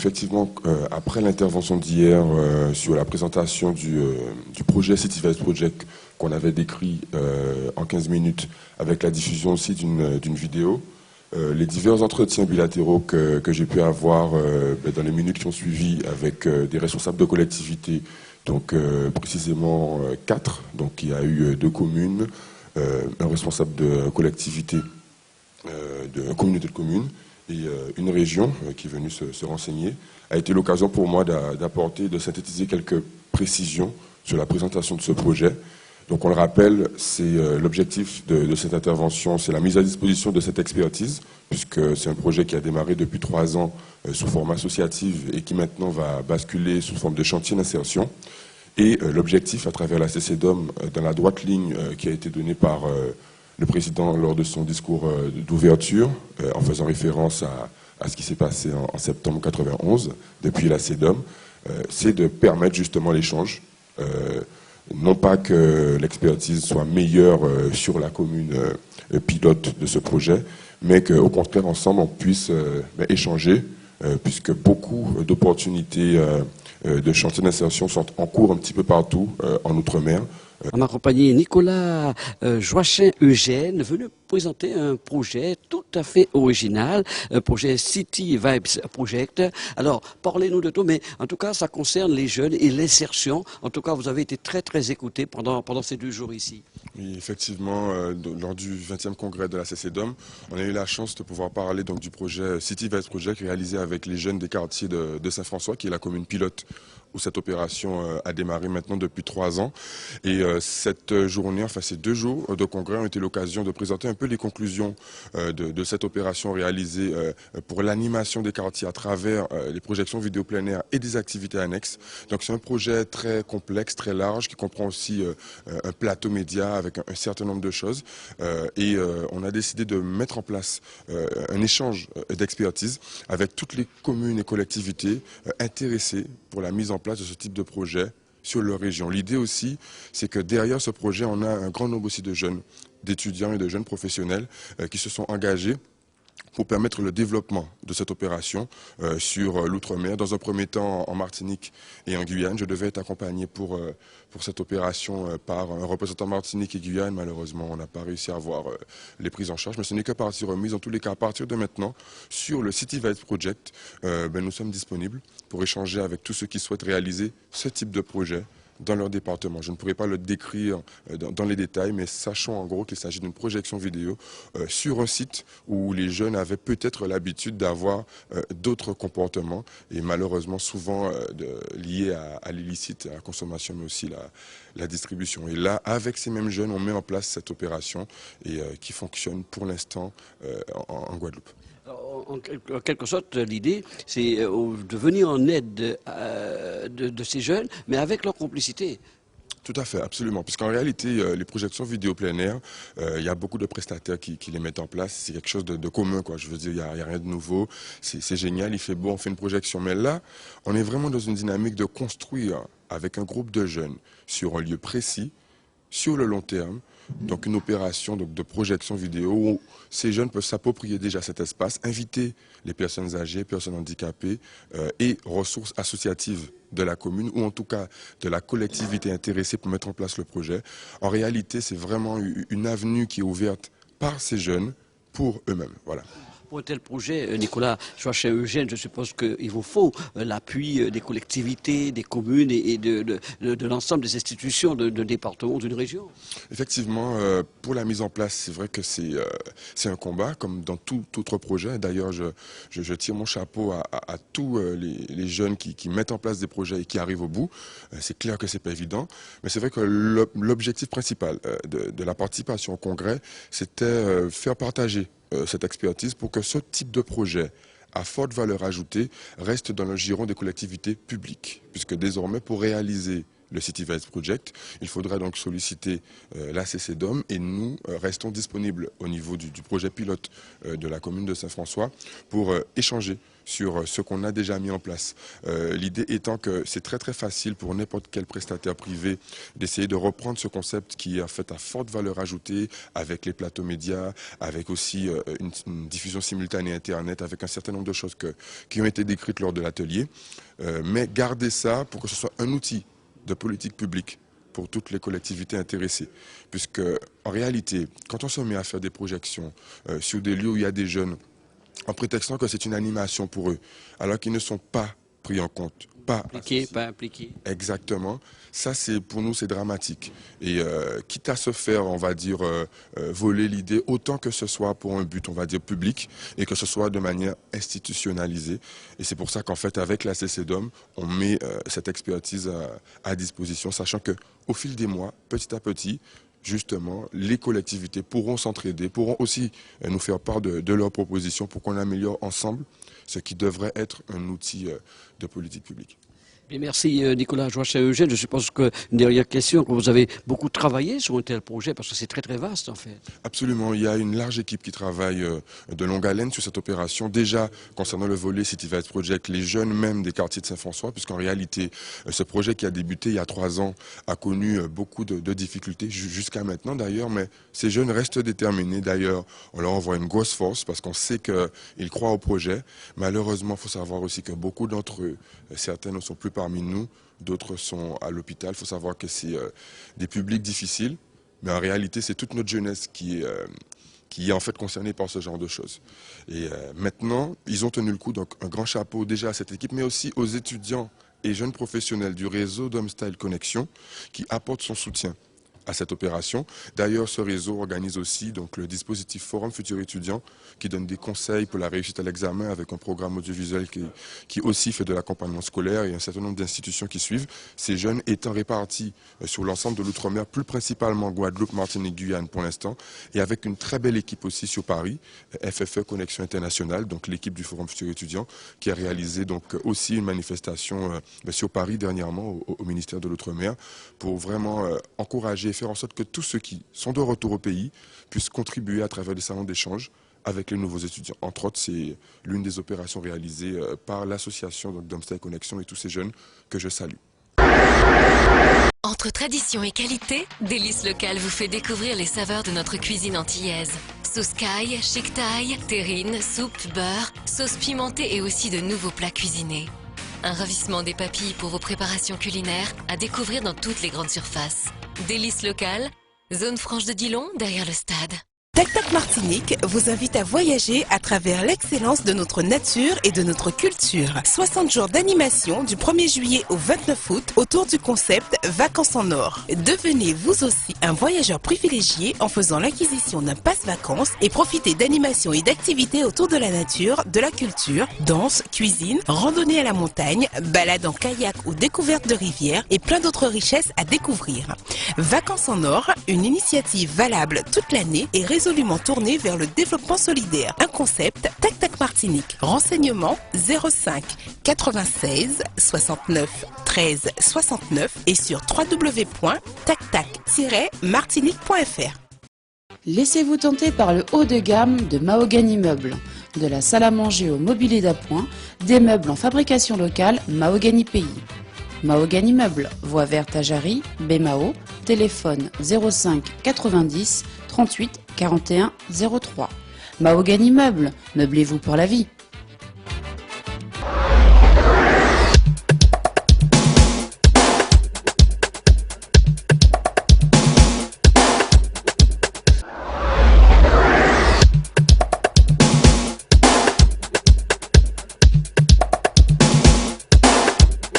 effectivement, après l'intervention d'hier sur la présentation du projet City Vibes Project qu'on avait décrit en 15 minutes, avec la diffusion aussi d'une vidéo, les divers entretiens bilatéraux que j'ai pu avoir dans les minutes qui ont suivi avec des responsables de collectivités, donc précisément 4, donc il y a eu 2 communes, un responsable de collectivité, de communauté de communes, et une région qui est venue se renseigner, a été l'occasion pour moi d'apporter, de synthétiser quelques précisions sur la présentation de ce projet. Donc on le rappelle, c'est l'objectif de cette intervention, c'est la mise à disposition de cette expertise, puisque c'est un projet qui a démarré depuis 3 ans sous forme associative et qui maintenant va basculer sous forme de chantier d'insertion. Et l'objectif, à travers la CCDOM, dans la droite ligne qui a été donnée par le président lors de son discours d'ouverture, en faisant référence à ce qui s'est passé en septembre 91, depuis la CEDOM, c'est de permettre justement l'échange. Non pas que l'expertise soit meilleure sur la commune pilote de ce projet, mais qu'au contraire, ensemble, on puisse échanger, puisque beaucoup d'opportunités de chantiers d'insertion sont en cours un petit peu partout en Outre-mer. On a accompagné Nicolas Joachim-Eugène, venu présenter un projet tout à fait original, un projet City Vibes Project. Alors, parlez-nous de tout, mais en tout cas, ça concerne les jeunes et l'insertion. En tout cas, vous avez été très écoutés pendant ces 2 jours ici. Oui, effectivement, lors du 20e congrès de la CCDOM, on a eu la chance de pouvoir parler donc, du projet City Vibes Project réalisé avec les jeunes des quartiers de Saint-François, qui est la commune pilote où cette opération a démarré maintenant depuis 3 ans. Et cette journée, enfin ces 2 jours de congrès ont été l'occasion de présenter un peu les conclusions de cette opération réalisée pour l'animation des quartiers à travers les projections vidéo plein air et des activités annexes. Donc c'est un projet très complexe, très large, qui comprend aussi un plateau média avec un certain nombre de choses. Et on a décidé de mettre en place un échange d'expertise avec toutes les communes et collectivités intéressées pour la mise en place de ce type de projet sur leur région. L'idée aussi, c'est que derrière ce projet, on a un grand nombre aussi de jeunes, d'étudiants et de jeunes professionnels qui se sont engagés pour permettre le développement de cette opération sur l'outre-mer. Dans un premier temps, en Martinique et en Guyane, je devais être accompagné pour cette opération par un représentant Martinique et Guyane. Malheureusement, on n'a pas réussi à avoir les prises en charge, mais ce n'est que partie remise. En tous les cas, à partir de maintenant, sur le City Vibes Project, nous sommes disponibles pour échanger avec tous ceux qui souhaitent réaliser ce type de projet dans leur département. Je ne pourrais pas le décrire dans les détails, mais sachons en gros qu'il s'agit d'une projection vidéo sur un site où les jeunes avaient peut-être l'habitude d'avoir d'autres comportements et malheureusement souvent liés à l'illicite, à la consommation, mais aussi la distribution. Et là, avec ces mêmes jeunes, on met en place cette opération et qui fonctionne pour l'instant en Guadeloupe. En quelque sorte, l'idée, c'est de venir en aide de ces jeunes, mais avec leur complicité. Tout à fait, absolument. Puisqu'en réalité, les projections vidéo plein air, il y a beaucoup de prestataires qui les mettent en place. C'est quelque chose de commun, quoi. Je veux dire, il n'y a rien de nouveau. C'est génial, il fait beau, on fait une projection. Mais là, on est vraiment dans une dynamique de construire avec un groupe de jeunes sur un lieu précis, sur le long terme. Donc une opération de projection vidéo où ces jeunes peuvent s'approprier déjà cet espace, inviter les personnes âgées, personnes handicapées et ressources associatives de la commune ou en tout cas de la collectivité intéressée pour mettre en place le projet. En réalité, c'est vraiment une avenue qui est ouverte par ces jeunes pour eux-mêmes. Voilà. Pour un tel projet, Nicolas Joachim-Eugène, je suppose qu'il vous faut l'appui des collectivités, des communes et de l'ensemble des institutions d'un département ou d'une région. Effectivement, pour la mise en place, c'est vrai que c'est un combat, comme dans tout autre projet. D'ailleurs, je tire mon chapeau à tous les jeunes qui mettent en place des projets et qui arrivent au bout. C'est clair que c'est pas évident, mais c'est vrai que l'objectif principal de la participation au congrès, c'était faire partager cette expertise pour que ce type de projet à forte valeur ajoutée reste dans le giron des collectivités publiques. Puisque désormais, pour réaliser le City Vibes Project, il faudra donc solliciter la CCDOM et nous restons disponibles au niveau du projet pilote de la commune de Saint-François pour échanger sur ce qu'on a déjà mis en place. L'idée étant que c'est très très facile pour n'importe quel prestataire privé d'essayer de reprendre ce concept qui est en fait à forte valeur ajoutée avec les plateaux médias, avec aussi une diffusion simultanée Internet, avec un certain nombre de choses qui ont été décrites lors de l'atelier. Mais garder ça pour que ce soit un outil de politique publique pour toutes les collectivités intéressées. Puisque, en réalité, quand on se met à faire des projections sur des lieux où il y a des jeunes, en prétextant que c'est une animation pour eux, alors qu'ils ne sont pas pris en compte, pas impliqués. Exactement. Ça, pour nous, c'est dramatique. Et quitte à se faire, on va dire, voler l'idée, autant que ce soit pour un but, on va dire, public, et que ce soit de manière institutionnalisée. Et c'est pour ça qu'en fait, avec la CCDOM, on met cette expertise à disposition, sachant que au fil des mois, petit à petit, justement, les collectivités pourront s'entraider, pourront aussi nous faire part de leurs propositions pour qu'on améliore ensemble ce qui devrait être un outil de politique publique. Bien, merci Nicolas Joachim Eugène. Je suppose qu'une dernière question, que vous avez beaucoup travaillé sur un tel projet, parce que c'est très très vaste en fait. Absolument, il y a une large équipe qui travaille de longue haleine sur cette opération. Déjà, concernant le volet City Vibes Project, les jeunes même des quartiers de Saint-François, puisqu'en réalité, ce projet qui a débuté il y a 3 ans a connu beaucoup de difficultés, jusqu'à maintenant d'ailleurs, mais ces jeunes restent déterminés. D'ailleurs, on leur envoie une grosse force parce qu'on sait qu'ils croient au projet. Malheureusement, il faut savoir aussi que beaucoup d'entre eux, certains ne sont plus parmi nous, d'autres sont à l'hôpital. Il faut savoir que c'est des publics difficiles, mais en réalité, c'est toute notre jeunesse qui est en fait concernée par ce genre de choses. Et maintenant, ils ont tenu le coup, donc un grand chapeau déjà à cette équipe, mais aussi aux étudiants et jeunes professionnels du réseau Domstyle Connexion qui apportent son soutien à cette opération. D'ailleurs, ce réseau organise aussi donc, le dispositif Forum Futur Étudiant qui donne des conseils pour la réussite à l'examen avec un programme audiovisuel qui aussi fait de l'accompagnement scolaire et un certain nombre d'institutions qui suivent. Ces jeunes étant répartis sur l'ensemble de l'outre-mer, plus principalement Guadeloupe, Martinique, Guyane pour l'instant, et avec une très belle équipe aussi sur Paris, FFE Connexion Internationale, donc l'équipe du Forum Futur Étudiant, qui a réalisé donc aussi une manifestation sur Paris dernièrement au ministère de l'Outre-mer pour vraiment encourager et faire en sorte que tous ceux qui sont de retour au pays puissent contribuer à travers des salons d'échange avec les nouveaux étudiants. Entre autres, c'est l'une des opérations réalisées par l'association Domstyle Connexion et tous ces jeunes que je salue. Entre tradition et qualité, Délices Locales vous fait découvrir les saveurs de notre cuisine antillaise. Sauce caille, chic thaï, terrine, soupe, beurre, sauce pimentée et aussi de nouveaux plats cuisinés. Un ravissement des papilles pour vos préparations culinaires à découvrir dans toutes les grandes surfaces. Délices Locales, zone franche de Dillon, derrière le stade. Tac Tac Martinique vous invite à voyager à travers l'excellence de notre nature et de notre culture. 60 jours d'animation du 1er juillet au 29 août autour du concept Vacances en or. Devenez vous aussi un voyageur privilégié en faisant l'acquisition d'un passe-vacances et profitez d'animations et d'activités autour de la nature, de la culture, danse, cuisine, randonnée à la montagne, balade en kayak ou découverte de rivières et plein d'autres richesses à découvrir. Vacances en or, une initiative valable toute l'année et résolument tournée vers le développement solidaire. Un concept Tac Tac Martinique. Renseignements 05 96 69 13 69 et sur www.tactac-martinique.fr. Laissez-vous tenter par le haut de gamme de Mahogany Meubles. De la salle à manger au mobilier d'appoint, des meubles en fabrication locale Mahogany Pays. Mahogany Meubles, voie verte à Jarry, Bémao, téléphone 05 90 38 41 03. Mahogany Meubles, meublez-vous pour la vie.